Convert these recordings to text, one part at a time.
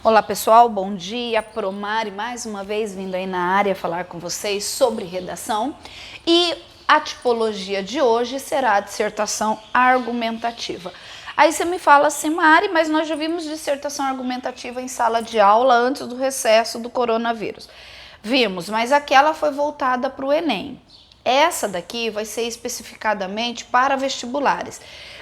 Olá pessoal, bom dia, Promari mais uma vez vindo aí na área falar com vocês sobre redação e a tipologia de hoje será a dissertação argumentativa. Aí você me fala assim, Mari, mas nós já vimos dissertação argumentativa em sala de aula antes do recesso do coronavírus. Vimos, mas aquela foi voltada para o Enem. Essa daqui vai ser especificadamente para vestibulares.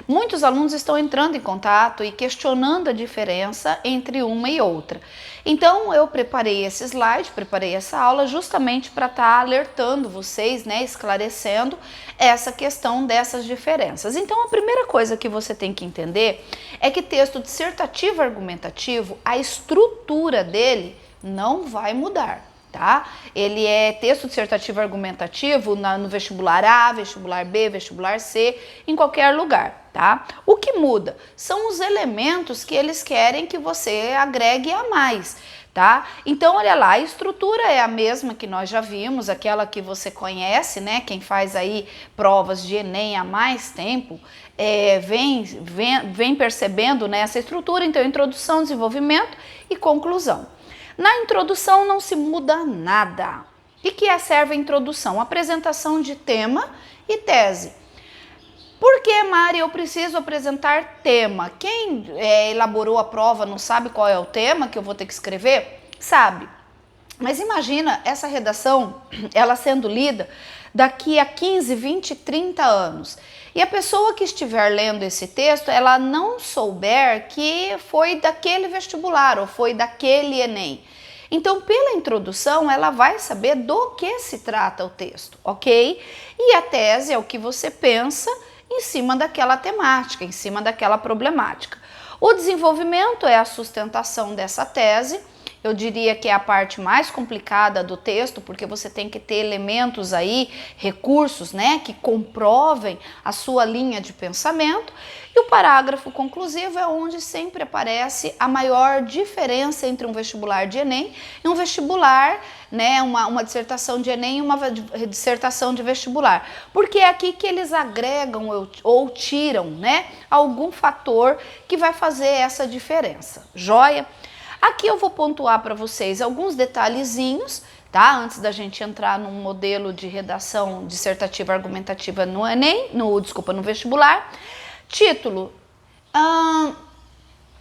Muitos alunos estão entrando em contato e questionando a diferença entre uma e outra. Então eu preparei esse slide, preparei essa aula justamente para estar alertando vocês, né, esclarecendo essa questão dessas diferenças. Então a primeira coisa que você tem que entender é que texto dissertativo argumentativo, a estrutura dele não vai mudar. Tá? Ele é texto dissertativo argumentativo no vestibular A, vestibular B, vestibular C, em qualquer lugar, tá? O que muda são os elementos que eles querem que você agregue a mais, tá? Então, olha lá, a estrutura é a mesma que nós já vimos, aquela que você conhece, né? Quem faz aí provas de Enem há mais tempo, vem percebendo, né, essa estrutura. Então, introdução, desenvolvimento e conclusão. Na introdução não se muda nada. E que serve a introdução? Apresentação de tema e tese. Por que, Mari, eu preciso apresentar tema? Quem elaborou a prova não sabe qual é o tema que eu vou ter que escrever? Sabe. Mas imagina essa redação, ela sendo lida daqui a 15, 20, 30 anos. E a pessoa que estiver lendo esse texto, ela não souber que foi daquele vestibular ou foi daquele Enem. Então, pela introdução, ela vai saber do que se trata o texto, ok? E a tese é o que você pensa em cima daquela temática, em cima daquela problemática. O desenvolvimento é a sustentação dessa tese. Eu diria que é a parte mais complicada do texto, porque você tem que ter elementos aí, recursos, né, que comprovem a sua linha de pensamento. E o parágrafo conclusivo é onde sempre aparece a maior diferença entre um vestibular de Enem e um vestibular, né, uma dissertação de Enem e uma dissertação de vestibular. Porque é aqui que eles agregam ou tiram, né, algum fator que vai fazer essa diferença. Joia? Aqui eu vou pontuar para vocês alguns detalhezinhos, tá? Antes da gente entrar num modelo de redação dissertativa argumentativa no Enem, no vestibular. Título.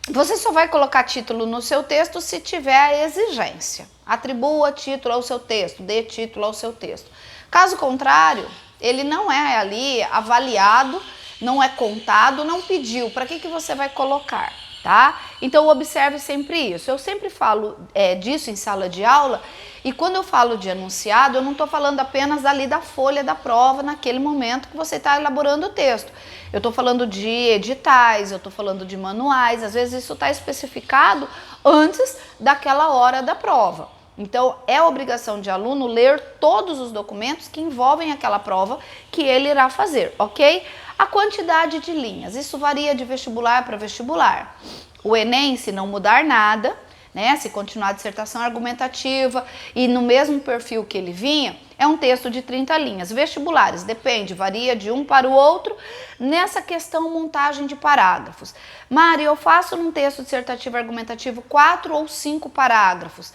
Você só vai colocar título no seu texto se tiver a exigência. Atribua título ao seu texto, dê título ao seu texto. Caso contrário, ele não é ali avaliado, não é contado, não pediu. Para que você vai colocar? Tá? Então observe sempre isso. Eu sempre falo disso em sala de aula, e quando eu falo de enunciado, eu não estou falando apenas ali da folha da prova naquele momento que você está elaborando o texto. Eu estou falando de editais, eu estou falando de manuais, às vezes isso está especificado antes daquela hora da prova. Então é obrigação de aluno ler todos os documentos que envolvem aquela prova que ele irá fazer, ok? A quantidade de linhas, isso varia de vestibular para vestibular. O Enem, se não mudar nada, né, se continuar a dissertação argumentativa e no mesmo perfil que ele vinha, é um texto de 30 linhas. Vestibulares, depende, varia de um para o outro. Nessa questão, montagem de parágrafos. Mari, eu faço num texto dissertativo argumentativo 4 ou 5 parágrafos.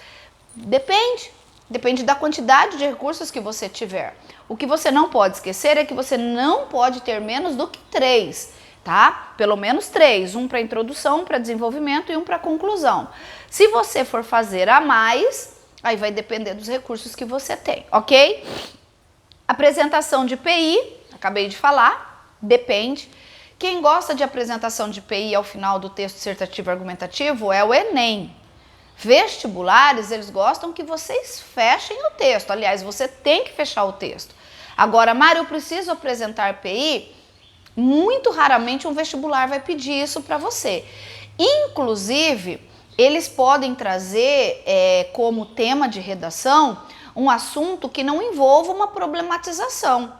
Depende da quantidade de recursos que você tiver. O que você não pode esquecer é que você não pode ter menos do que 3, tá? Pelo menos 3, um para introdução, para desenvolvimento e um para conclusão. Se você for fazer a mais, aí vai depender dos recursos que você tem, ok? Apresentação de PI, acabei de falar, depende. Quem gosta de apresentação de PI ao final do texto dissertativo argumentativo é o Enem. Vestibulares, eles gostam que vocês fechem o texto. Aliás, você tem que fechar o texto. Agora, Mari, eu preciso apresentar PI? Muito raramente um vestibular vai pedir isso para você. Inclusive, eles podem trazer como tema de redação um assunto que não envolva uma problematização.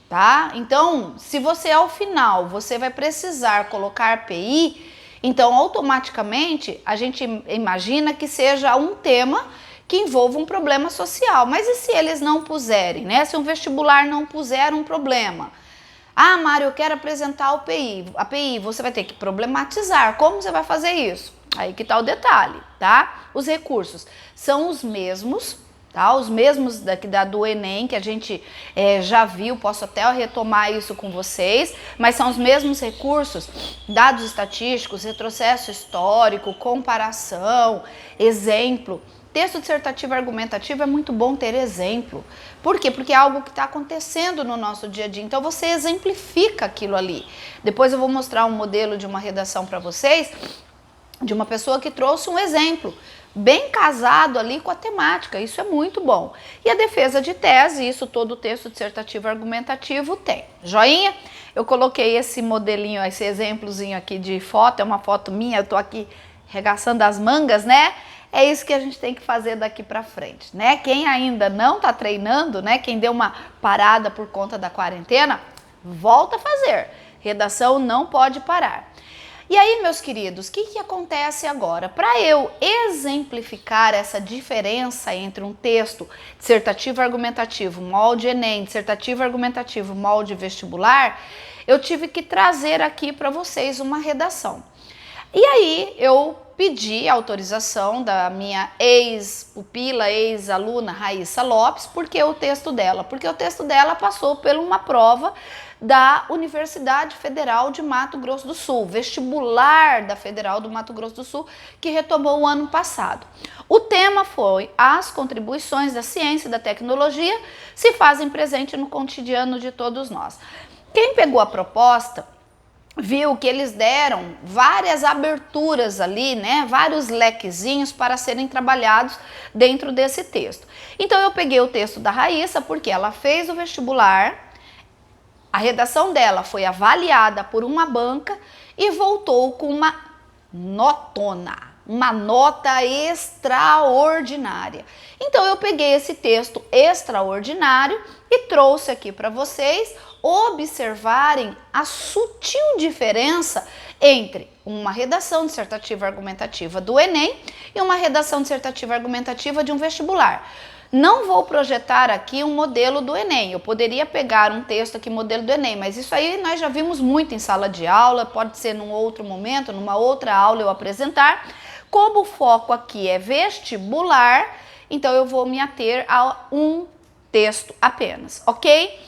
Tá? Então, se você ao final você vai precisar colocar PI, então automaticamente a gente imagina que seja um tema que envolva um problema social. Mas e se eles não puserem, né? Se um vestibular não puser um problema? Ah, Mário, eu quero apresentar a PI, você vai ter que problematizar. Como você vai fazer isso? Aí que tá o detalhe, tá? Os recursos são os mesmos, tá? Os mesmos do Enem, que a gente já viu, posso até retomar isso com vocês, mas são os mesmos recursos, dados estatísticos, retrocesso histórico, comparação, exemplo. Texto dissertativo argumentativo é muito bom ter exemplo. Por quê? Porque é algo que está acontecendo no nosso dia a dia. Então você exemplifica aquilo ali. Depois eu vou mostrar um modelo de uma redação para vocês, de uma pessoa que trouxe um exemplo bem casado ali com a temática. Isso é muito bom. E a defesa de tese, isso todo texto dissertativo argumentativo tem. Joinha? Eu coloquei esse modelinho, esse exemplozinho aqui de foto, é uma foto minha, eu tô aqui regaçando as mangas, né? É isso que a gente tem que fazer daqui para frente, né? Quem ainda não tá treinando, né? Quem deu uma parada por conta da quarentena, volta a fazer. Redação não pode parar. E aí, meus queridos, o que acontece agora? Para eu exemplificar essa diferença entre um texto dissertativo argumentativo, molde Enem, dissertativo argumentativo, molde vestibular, eu tive que trazer aqui para vocês uma redação. E aí, eu pedi a autorização da minha ex-pupila, ex-aluna Raíssa Lopes, porque o texto dela passou por uma prova da Universidade Federal de Mato Grosso do Sul, vestibular da Federal do Mato Grosso do Sul, que retomou o ano passado. O tema foi: as contribuições da ciência e da tecnologia se fazem presente no cotidiano de todos nós. Quem pegou a proposta viu que eles deram várias aberturas ali, né, vários lequezinhos para serem trabalhados dentro desse texto. Então eu peguei o texto da Raíssa, porque ela fez o vestibular, a redação dela foi avaliada por uma banca e voltou com uma notona, uma nota extraordinária. Então eu peguei esse texto extraordinário e trouxe aqui para vocês observarem a sutil diferença entre uma redação dissertativa argumentativa do Enem e uma redação dissertativa argumentativa de um vestibular. Não vou projetar aqui um modelo do Enem, eu poderia pegar um texto aqui, modelo do Enem, mas isso aí nós já vimos muito em sala de aula, pode ser num outro momento, numa outra aula eu apresentar. Como o foco aqui é vestibular, então eu vou me ater a um texto apenas, ok?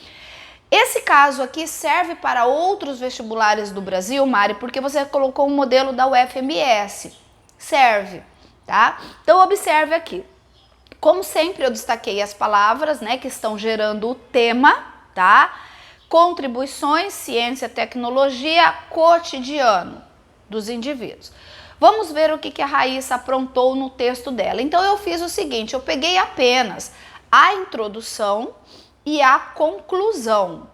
Esse caso aqui serve para outros vestibulares do Brasil, Mari, porque você colocou um modelo da UFMS. Serve, tá? Então observe aqui. Como sempre eu destaquei as palavras, né, que estão gerando o tema, tá? Contribuições, ciência, tecnologia, cotidiano dos indivíduos. Vamos ver o que a Raíssa aprontou no texto dela. Então eu fiz o seguinte, eu peguei apenas a introdução e a conclusão,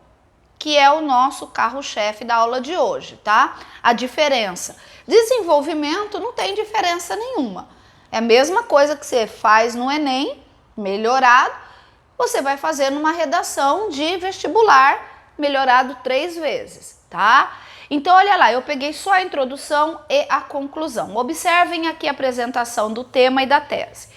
que é o nosso carro-chefe da aula de hoje, tá? A diferença. Desenvolvimento não tem diferença nenhuma. É a mesma coisa que você faz no Enem, melhorado, você vai fazer numa redação de vestibular, melhorado 3 vezes, tá? Então, olha lá, eu peguei só a introdução e a conclusão. Observem aqui a apresentação do tema e da tese.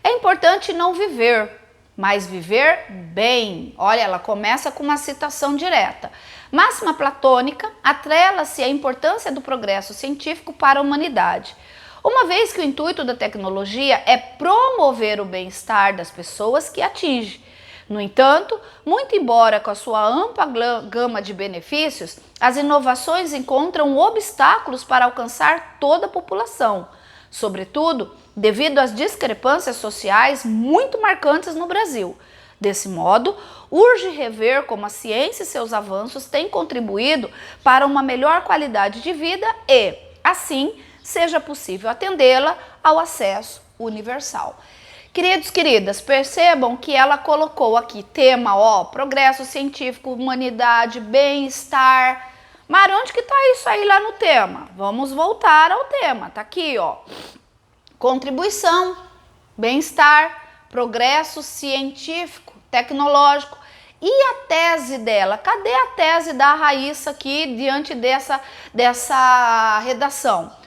É importante não viver, mas viver bem. Olha, ela começa com uma citação direta. Máxima platônica atrela-se à importância do progresso científico para a humanidade. Uma vez que o intuito da tecnologia é promover o bem-estar das pessoas que atinge. No entanto, muito embora com a sua ampla gama de benefícios, as inovações encontram obstáculos para alcançar toda a população, sobretudo devido às discrepâncias sociais muito marcantes no Brasil. Desse modo, urge rever como a ciência e seus avanços têm contribuído para uma melhor qualidade de vida e, assim, seja possível atendê-la ao acesso universal. Queridos, queridas, percebam que ela colocou aqui tema, ó, progresso científico, humanidade, bem-estar. Mas onde que tá isso aí lá no tema? Vamos voltar ao tema, tá aqui, ó. Contribuição, bem-estar, progresso científico, tecnológico. E a tese dela? Cadê a tese da Raíssa aqui diante dessa redação?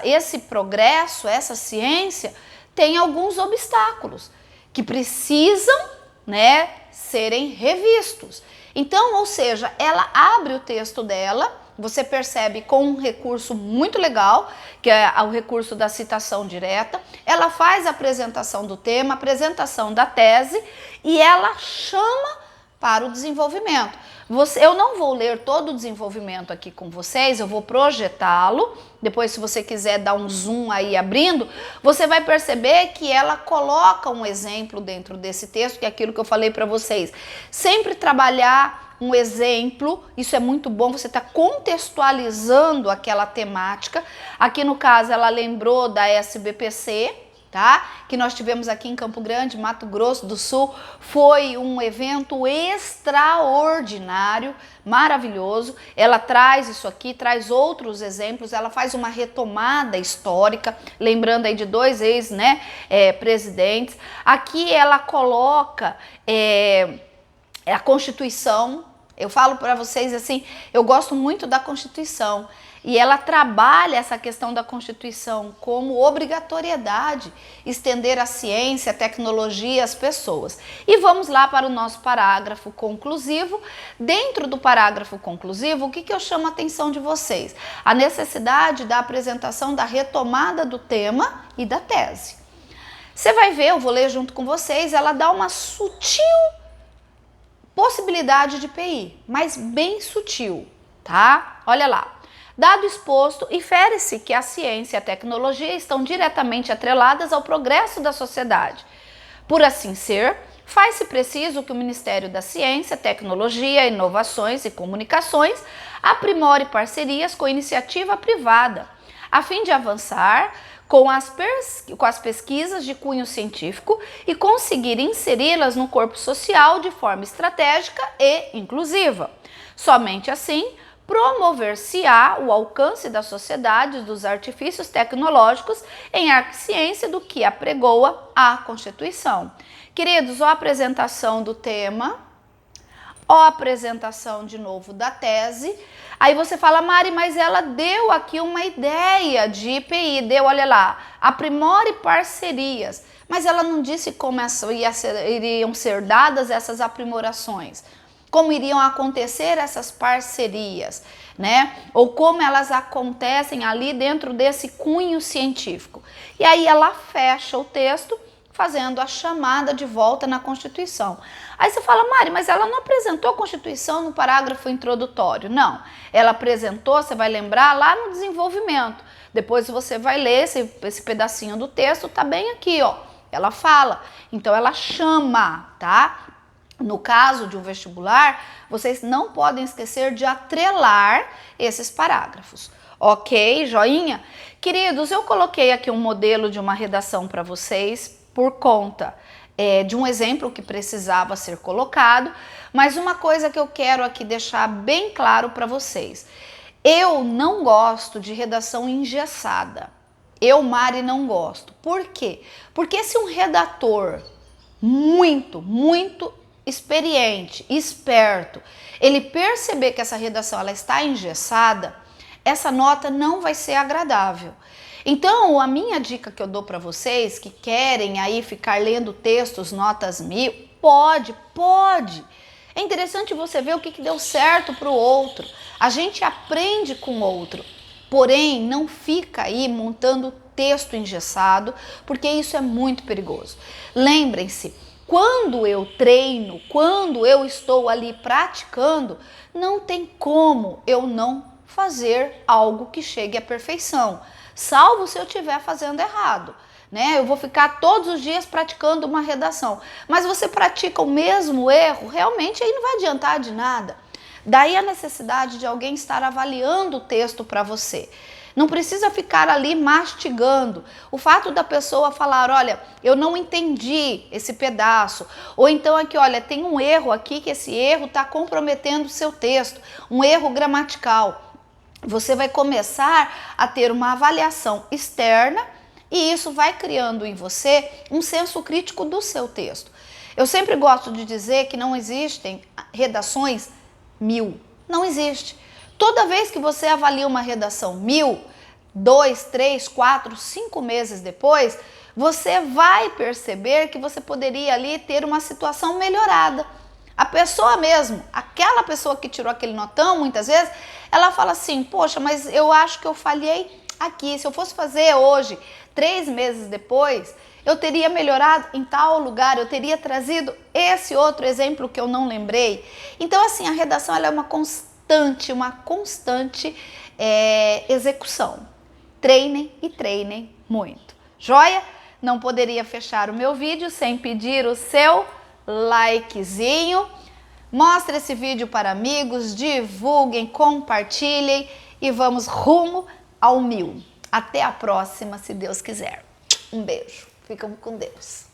Esse progresso, essa ciência tem alguns obstáculos que precisam, né, serem revistos. Então, ou seja, ela abre o texto dela você percebe com um recurso muito legal, que é o recurso da citação direta. Ela faz a apresentação do tema, apresentação da tese e ela chama para o desenvolvimento. Eu não vou ler todo o desenvolvimento aqui com vocês, eu vou projetá-lo. Depois, se você quiser dar um zoom aí abrindo, você vai perceber que ela coloca um exemplo dentro desse texto, que é aquilo que eu falei para vocês. Sempre trabalhar um exemplo, isso é muito bom, você está contextualizando aquela temática. Aqui no caso, ela lembrou da SBPC, tá? Que nós tivemos aqui em Campo Grande, Mato Grosso do Sul. Foi um evento extraordinário, maravilhoso. Ela traz isso aqui, traz outros exemplos, ela faz uma retomada histórica, lembrando aí de dois presidentes. Aqui ela coloca a Constituição. Eu falo para vocês assim, eu gosto muito da Constituição. E ela trabalha essa questão da Constituição como obrigatoriedade, estender a ciência, a tecnologia às pessoas. E vamos lá para o nosso parágrafo conclusivo. Dentro do parágrafo conclusivo, o que eu chamo a atenção de vocês? A necessidade da apresentação da retomada do tema e da tese. Você vai ver, eu vou ler junto com vocês, ela dá uma sutil possibilidade de PI, mas bem sutil, tá? Olha lá. Dado exposto, infere-se que a ciência e a tecnologia estão diretamente atreladas ao progresso da sociedade. Por assim ser, faz-se preciso que o Ministério da Ciência, Tecnologia, Inovações e Comunicações aprimore parcerias com a iniciativa privada, a fim de avançar com as pesquisas de cunho científico e conseguir inseri-las no corpo social de forma estratégica e inclusiva. Somente assim, promover-se-á o alcance da sociedade dos artifícios tecnológicos em arte e ciência do que apregoa a Constituição. Queridos, a apresentação do tema, a apresentação de novo da tese. Aí você fala, Mari, mas ela deu aqui uma ideia de IPI, olha lá, aprimore parcerias. Mas ela não disse como iriam ser dadas essas aprimorações. Como iriam acontecer essas parcerias, né? Ou como elas acontecem ali dentro desse cunho científico. E aí ela fecha o texto fazendo a chamada de volta na Constituição. Aí você fala, Mari, mas ela não apresentou a Constituição no parágrafo introdutório. Não, ela apresentou, você vai lembrar, lá no desenvolvimento. Depois você vai ler esse pedacinho do texto, tá bem aqui, ó. Ela fala, então ela chama, tá? No caso de um vestibular, vocês não podem esquecer de atrelar esses parágrafos. Ok, joinha? Queridos, eu coloquei aqui um modelo de uma redação para vocês por conta de um exemplo que precisava ser colocado, mas uma coisa que eu quero aqui deixar bem claro para vocês. Eu não gosto de redação engessada. Eu, Mari, não gosto. Por quê? Porque se um redator muito experiente, esperto, ele perceber que essa redação ela está engessada, essa nota não vai ser agradável. Então, a minha dica que eu dou para vocês que querem aí ficar lendo textos notas 1000, pode. É interessante você ver o que deu certo para o outro. A gente aprende com o outro. Porém, não fica aí montando texto engessado, porque isso é muito perigoso. Lembrem-se, quando eu treino, quando eu estou ali praticando, não tem como eu não fazer algo que chegue à perfeição, salvo se eu estiver fazendo errado, né? Eu vou ficar todos os dias praticando uma redação, mas você pratica o mesmo erro, realmente aí não vai adiantar de nada. Daí a necessidade de alguém estar avaliando o texto para você. Não precisa ficar ali mastigando. O fato da pessoa falar, olha, eu não entendi esse pedaço. Ou então aqui, olha, tem um erro aqui, que esse erro está comprometendo o seu texto. Um erro gramatical. Você vai começar a ter uma avaliação externa e isso vai criando em você um senso crítico do seu texto. Eu sempre gosto de dizer que não existem redações 1000. Não existe. Toda vez que você avalia uma redação 1000, 2, 3, 4, 5 meses depois, você vai perceber que você poderia ali ter uma situação melhorada. A pessoa mesmo, aquela pessoa que tirou aquele notão, muitas vezes, ela fala assim, poxa, mas eu acho que eu falhei aqui. Se eu fosse fazer hoje, 3 meses depois, eu teria melhorado em tal lugar, eu teria trazido esse outro exemplo que eu não lembrei. Então, assim, a redação ela é uma constante execução. Treinem e treinem muito. Joia? Não poderia fechar o meu vídeo sem pedir o seu likezinho. Mostre esse vídeo para amigos, divulguem, compartilhem e vamos rumo ao 1000. Até a próxima, se Deus quiser. Um beijo. Ficam com Deus.